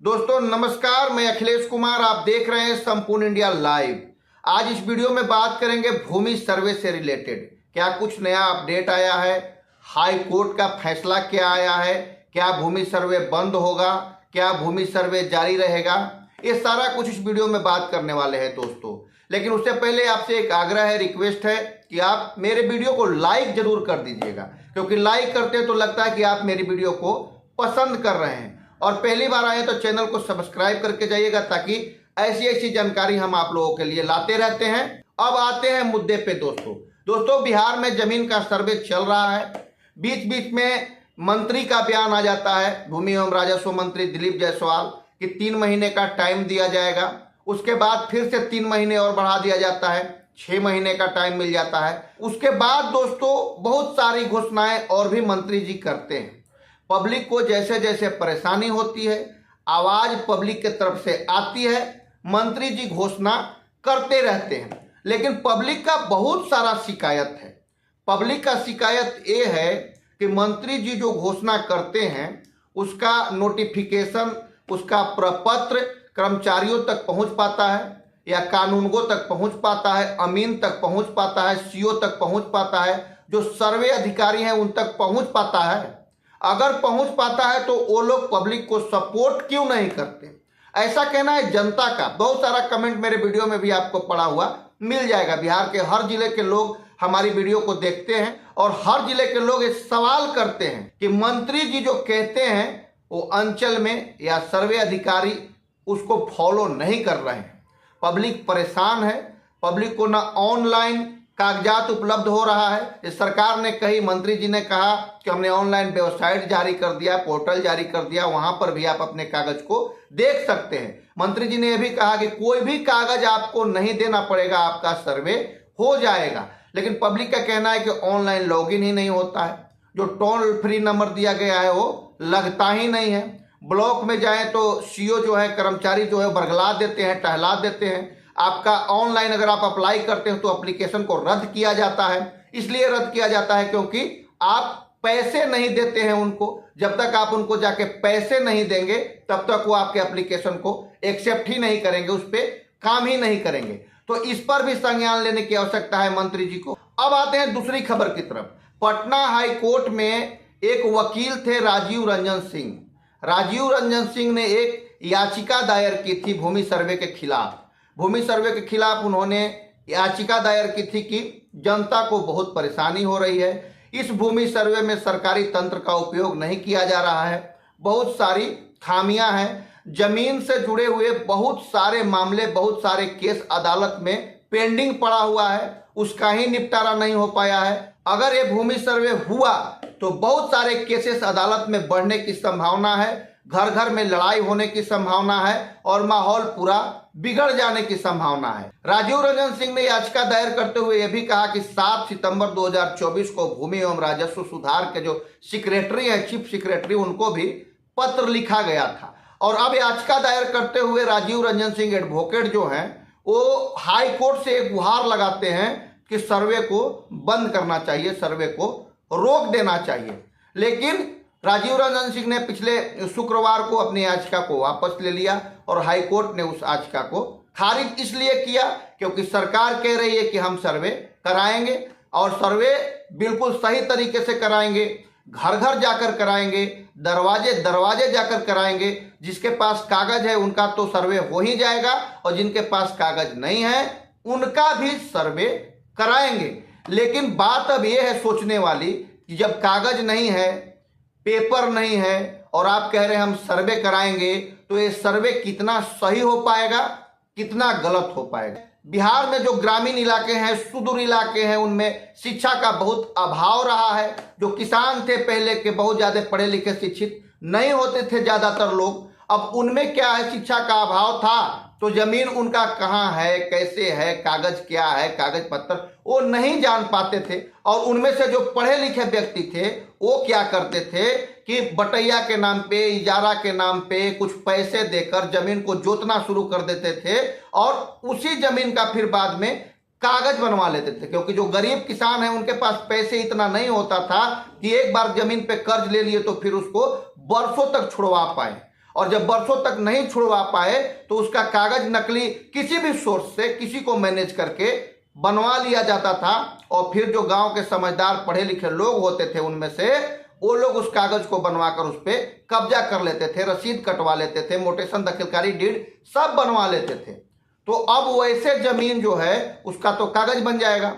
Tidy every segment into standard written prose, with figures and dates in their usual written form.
दोस्तों नमस्कार, मैं अखिलेश कुमार। आप देख रहे हैं संपूर्ण इंडिया लाइव। आज इस वीडियो में बात करेंगे भूमि सर्वे से रिलेटेड। क्या कुछ नया अपडेट आया है, हाई कोर्ट का फैसला क्या आया है, क्या भूमि सर्वे बंद होगा, क्या भूमि सर्वे जारी रहेगा, ये सारा कुछ इस वीडियो में बात करने वाले हैं दोस्तों। लेकिन उससे पहले आपसे एक आग्रह है, रिक्वेस्ट है कि आप मेरे वीडियो को लाइक जरूर कर दीजिएगा, क्योंकि लाइक करते हैं तो लगता है कि आप मेरी वीडियो को पसंद कर रहे हैं। और पहली बार आए तो चैनल को सब्सक्राइब करके जाइएगा, ताकि ऐसी ऐसी जानकारी हम आप लोगों के लिए लाते रहते हैं। अब आते हैं मुद्दे पे दोस्तों बिहार में जमीन का सर्वे चल रहा है। बीच बीच में मंत्री का बयान आ जाता है, भूमि एवं राजस्व मंत्री दिलीप जायसवाल, कि 3 महीने का टाइम दिया जाएगा। उसके बाद फिर से 3 महीने और बढ़ा दिया जाता है, 6 महीने का टाइम मिल जाता है। उसके बाद दोस्तों बहुत सारी घोषणाएं और भी मंत्री जी करते हैं। पब्लिक को जैसे जैसे परेशानी होती है, आवाज पब्लिक की तरफ से आती है, मंत्री जी घोषणा करते रहते हैं। लेकिन पब्लिक का बहुत सारा शिकायत है। पब्लिक का शिकायत ये है कि मंत्री जी जो घोषणा करते हैं उसका नोटिफिकेशन, उसका प्रपत्र कर्मचारियों तक पहुंच पाता है या कानूनगो तक पहुंच पाता है, अमीन तक पहुंच पाता है, सीओ तक पहुंच पाता है, जो सर्वे अधिकारी हैं उन तक पहुंच पाता है। अगर पहुंच पाता है तो वो लोग पब्लिक को सपोर्ट क्यों नहीं करते, ऐसा कहना है जनता का। बहुत सारा कमेंट मेरे वीडियो में भी आपको पड़ा हुआ मिल जाएगा। बिहार के हर जिले के लोग हमारी वीडियो को देखते हैं और हर जिले के लोग ये सवाल करते हैं कि मंत्री जी जो कहते हैं वो अंचल में या सर्वे अधिकारी उसको फॉलो नहीं कर रहे हैं। पब्लिक परेशान है। पब्लिक को ना ऑनलाइन कागजात उपलब्ध हो रहा है। इस सरकार ने कही, मंत्री जी ने कहा कि हमने ऑनलाइन वेबसाइट जारी कर दिया, पोर्टल जारी कर दिया, वहां पर भी आप अपने कागज को देख सकते हैं। मंत्री जी ने यह भी कहा कि कोई भी कागज आपको नहीं देना पड़ेगा, आपका सर्वे हो जाएगा। लेकिन पब्लिक का कहना है कि ऑनलाइन लॉगिन ही नहीं होता है। जो टोल फ्री नंबर दिया गया है वो लगता ही नहीं है। ब्लॉक में जाए तो सीओ जो है, कर्मचारी जो है, बरगला देते हैं, टहला देते हैं। आपका ऑनलाइन अगर आप अप्लाई करते हो तो एप्लीकेशन को रद्द किया जाता है। इसलिए रद्द किया जाता है क्योंकि आप पैसे नहीं देते हैं उनको। जब तक आप उनको जाके पैसे नहीं देंगे तब तक वो आपके एप्लीकेशन को एक्सेप्ट ही नहीं करेंगे, उस पर काम ही नहीं करेंगे। तो इस पर भी संज्ञान लेने की आवश्यकता है मंत्री जी को। अब आते हैं दूसरी खबर की तरफ। पटना हाई कोर्ट में एक वकील थे राजीव रंजन सिंह। राजीव रंजन सिंह ने एक याचिका दायर की थी भूमि सर्वे के खिलाफ। भूमि सर्वे के खिलाफ उन्होंने याचिका दायर की थी कि जनता को बहुत परेशानी हो रही है, इस भूमि सर्वे में सरकारी तंत्र का उपयोग नहीं किया जा रहा है, बहुत सारी खामियां हैं, जमीन से जुड़े हुए बहुत सारे मामले, बहुत सारे केस अदालत में पेंडिंग पड़ा हुआ है, उसका ही निपटारा नहीं हो पाया है। अगर ये भूमि सर्वे हुआ तो बहुत सारे केसेस अदालत में बढ़ने की संभावना है, घर घर में लड़ाई होने की संभावना है और माहौल पूरा बिगड़ जाने की संभावना है। राजीव रंजन सिंह ने याचिका दायर करते हुए यह भी कहा कि 7 सितंबर 2024 को भूमि एवं राजस्व सुधार के जो सेक्रेटरी है, चीफ सेक्रेटरी, उनको भी पत्र लिखा गया था। और अब याचिका दायर करते हुए राजीव रंजन सिंह एडवोकेट जो हैं वो हाई कोर्ट से एक गुहार लगाते हैं कि सर्वे को बंद करना चाहिए, सर्वे को रोक देना चाहिए। लेकिन राजीव रंजन सिंह ने पिछले शुक्रवार को अपनी याचिका को वापस ले लिया और हाई कोर्ट ने उस याचिका को खारिज इसलिए किया क्योंकि सरकार कह रही है कि हम सर्वे कराएंगे और सर्वे बिल्कुल सही तरीके से कराएंगे, घर घर जाकर कराएंगे, दरवाजे दरवाजे जाकर कराएंगे। जिसके पास कागज है उनका तो सर्वे हो ही जाएगा और जिनके पास कागज नहीं है उनका भी सर्वे कराएंगे। लेकिन बात अब यह है सोचने वाली कि जब कागज नहीं है, पेपर नहीं है और आप कह रहे हैं हम सर्वे कराएंगे, तो ये सर्वे कितना सही हो पाएगा, कितना गलत हो पाएगा। बिहार में जो ग्रामीण इलाके हैं, सुदूर इलाके हैं, उनमें शिक्षा का बहुत अभाव रहा है। जो किसान थे पहले के, बहुत ज्यादा पढ़े लिखे शिक्षित नहीं होते थे ज्यादातर लोग। अब उनमें क्या है, शिक्षा का अभाव था तो जमीन उनका कहाँ है, कैसे है, कागज क्या है, कागज पत्र वो नहीं जान पाते थे। और उनमें से जो पढ़े लिखे व्यक्ति थे वो क्या करते थे कि बटैया के नाम पे, इजारा के नाम पे कुछ पैसे देकर जमीन को जोतना शुरू कर देते थे और उसी जमीन का फिर बाद में कागज बनवा लेते थे। क्योंकि जो गरीब किसान है उनके पास पैसे इतना नहीं होता था कि एक बार जमीन पे कर्ज ले लिए तो फिर उसको बरसों तक छुड़वा पाए। और जब बरसों तक नहीं छुड़वा पाए तो उसका कागज नकली किसी भी सोर्स से किसी को मैनेज करके बनवा लिया जाता था और फिर जो गांव के समझदार पढ़े लिखे लोग होते थे उनमें से वो लोग उस कागज को बनवाकर उस पर कब्जा कर लेते थे, रसीद कटवा लेते थे, मोटेशन दखलकारी डीड सब बनवा लेते थे। तो अब वैसे जमीन जो है उसका तो कागज बन जाएगा,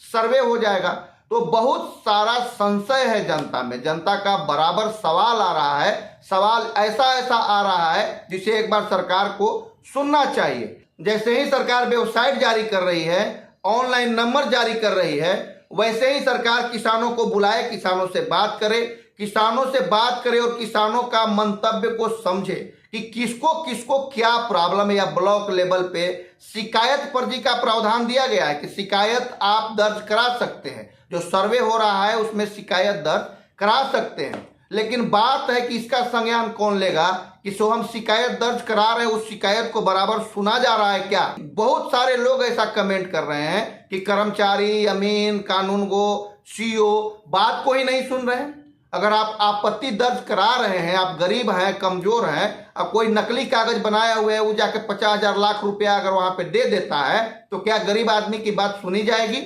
सर्वे हो जाएगा। तो बहुत सारा संशय है जनता में, जनता का बराबर सवाल आ रहा है, सवाल ऐसा ऐसा आ रहा है जिसे एक बार सरकार को सुनना चाहिए। जैसे ही सरकार वेबसाइट जारी कर रही है, ऑनलाइन नंबर जारी कर रही है, वैसे ही सरकार किसानों को बुलाए, किसानों से बात करे, किसानों से बात करे और किसानों का मंतव्य को समझे कि किसको किसको क्या प्रॉब्लम है। या ब्लॉक लेवल पे शिकायत पर्ची का प्रावधान दिया गया है कि शिकायत आप दर्ज करा सकते हैं, जो सर्वे हो रहा है उसमें शिकायत दर्ज करा सकते हैं। लेकिन बात है कि इसका संज्ञान कौन लेगा कि सो हम शिकायत दर्ज करा रहे हैं, उस शिकायत को बराबर सुना जा रहा है क्या? बहुत सारे लोग ऐसा कमेंट कर रहे हैं कि कर्मचारी, अमीन, कानूनगो, सीओ बात को ही नहीं सुन रहे हैं। अगर आप आपत्ति दर्ज करा रहे हैं, आप गरीब हैं, कमजोर हैं, अब कोई नकली कागज बनाया हुआ है वो जाके 50,000 लाख रुपया अगर वहां पे दे देता है तो क्या गरीब आदमी की बात सुनी जाएगी?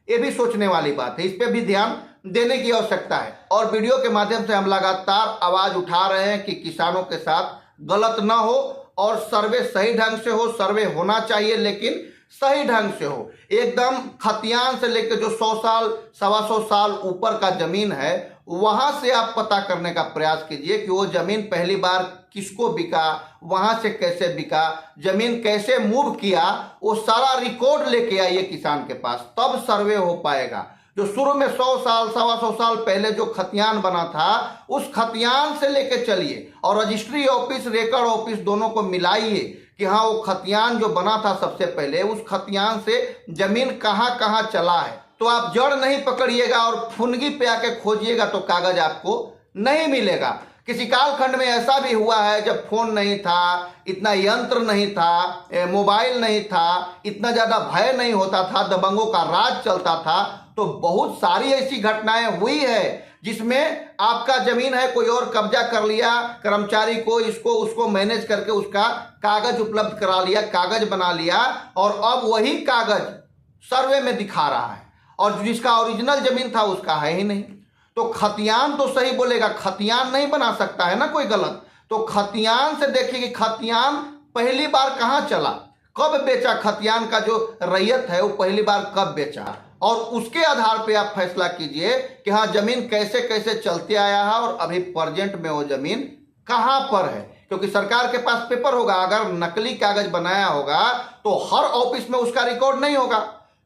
ये भी सोचने वाली बात है, इस पे भी ध्यान देने की आवश्यकता है। और वीडियो के माध्यम से हम लगातार आवाज उठा रहे हैं कि किसानों के साथ गलत ना हो और सर्वे सही ढंग से हो। सर्वे होना चाहिए लेकिन सही ढंग से हो, एकदम खतियान से लेकर जो 100 साल 125 साल ऊपर का जमीन है वहां से आप पता करने का प्रयास कीजिए कि वो जमीन पहली बार किसको बिका, वहां से कैसे बिका, जमीन कैसे मूव किया, वो सारा रिकॉर्ड लेके आइए किसान के पास, तब सर्वे हो पाएगा। जो शुरू में 100 साल 125 साल पहले जो खतियान बना था उस खतियान से लेके चलिए और रजिस्ट्री ऑफिस, रिकॉर्ड ऑफिस दोनों को मिलाइए कि हाँ वो खतियान जो बना था सबसे पहले, उस खतियान से जमीन कहाँ कहाँ चला है। तो आप जड़ नहीं पकड़िएगा और फुनगी पे आके खोजिएगा तो कागज आपको नहीं मिलेगा। किसी कालखंड में ऐसा भी हुआ है जब फोन नहीं था, इतना यंत्र नहीं था, मोबाइल नहीं था, इतना ज्यादा भय नहीं होता था, दबंगों का राज चलता था, तो बहुत सारी ऐसी घटनाएं हुई है जिसमें आपका जमीन है कोई और कब्जा कर लिया, कर्मचारी को इसको उसको मैनेज करके उसका कागज उपलब्ध करा लिया, कागज बना लिया और अब वही कागज सर्वे में दिखा रहा है और जिसका ओरिजिनल जमीन था उसका है ही नहीं। तो खतियान तो सही बोलेगा, खतियान नहीं बना सकता है ना कोई गलत। तो खतियान से देखिए कि खतियान पहली बार कहाँ चला, कब बेचा, खतियान का जो रैयत है वो पहली बार कब बेचा, और उसके आधार पे आप फैसला कीजिए कि हाँ जमीन कैसे कैसे चलते आया है और अभी प्रेजेंट में वो जमीन कहाँ पर है। क्योंकि सरकार के पास पेपर होगा, अगर नकली कागज बनाया होगा तो हर ऑफिस में उसका रिकॉर्ड नहीं होगा।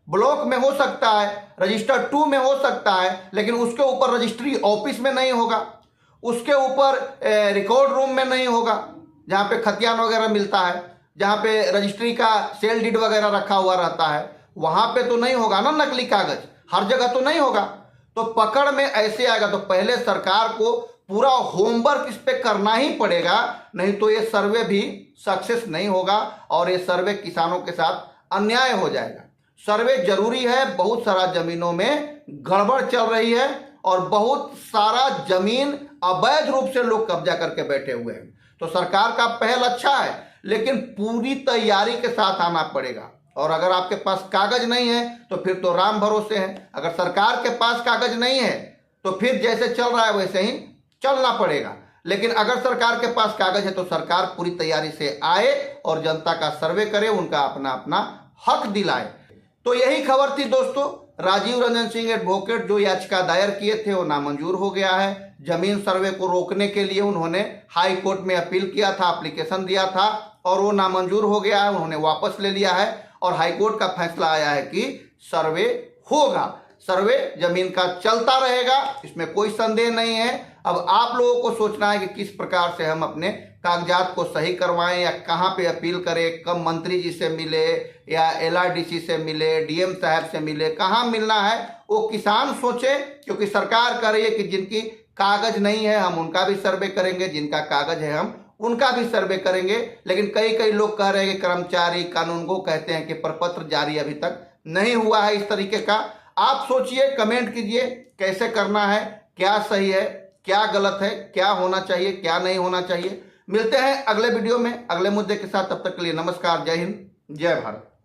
ब्लॉक में हो सकता है, रजिस्टर 2 में हो सकता है, लेकिन उसके ऊपर रजिस्ट्री ऑफिस में नहीं होगा, उसके ऊपर रिकॉर्ड रूम में नहीं होगा जहाँ पे खतियान वगैरह मिलता है, जहाँ पे रजिस्ट्री का सेल डीड वगैरह रखा हुआ रहता है, वहां पे तो नहीं होगा ना नकली कागज, हर जगह तो नहीं होगा। तो पकड़ में ऐसे आएगा। तो पहले सरकार को पूरा होमवर्क इस पे करना ही पड़ेगा, नहीं तो ये सर्वे भी सक्सेस नहीं होगा और ये सर्वे किसानों के साथ अन्याय हो जाएगा। सर्वे जरूरी है, बहुत सारा जमीनों में गड़बड़ चल रही है और बहुत सारा जमीन अवैध रूप से लोग कब्जा करके बैठे हुए हैं। तो सरकार का पहल अच्छा है लेकिन पूरी तैयारी के साथ आना पड़ेगा। और अगर आपके पास कागज नहीं है तो फिर तो राम भरोसे हैं। अगर सरकार के पास कागज नहीं है तो फिर जैसे चल रहा है वैसे ही चलना पड़ेगा। लेकिन अगर सरकार के पास कागज है तो सरकार पूरी तैयारी से आए और जनता का सर्वे करे, उनका अपना अपना हक दिलाए। तो यही खबर थी दोस्तों। राजीव रंजन सिंह एडवोकेट जो याचिका दायर किए थे वो नामंजूर हो गया है। जमीन सर्वे को रोकने के लिए उन्होंने हाई कोर्ट में अपील किया था, एप्लीकेशन दिया था और वो नामंजूर हो गया है, उन्होंने वापस ले लिया है और हाईकोर्ट का फैसला आया है कि सर्वे होगा, सर्वे जमीन का चलता रहेगा, इसमें कोई संदेह नहीं है। अब आप लोगों को सोचना है कि किस प्रकार से हम अपने कागजात को सही करवाएं या कहां पे अपील करें, कब मंत्री जी से मिले या LRDC से मिले, DM साहब से मिले, कहां मिलना है वो किसान सोचे। क्योंकि सरकार कह रही है कि जिनकी कागज नहीं है हम उनका भी सर्वे करेंगे, जिनका कागज है हम उनका भी सर्वे करेंगे। लेकिन कई लोग कह रहे हैं कि कर्मचारी, कानूनगो कहते हैं कि प्रपत्र जारी अभी तक नहीं हुआ है इस तरीके का। आप सोचिए, कमेंट कीजिए कैसे करना है, क्या सही है, क्या गलत है, क्या होना चाहिए, क्या नहीं होना चाहिए। मिलते हैं अगले वीडियो में अगले मुद्दे के साथ। तब तक के लिए नमस्कार, जय हिंद, जय भारत।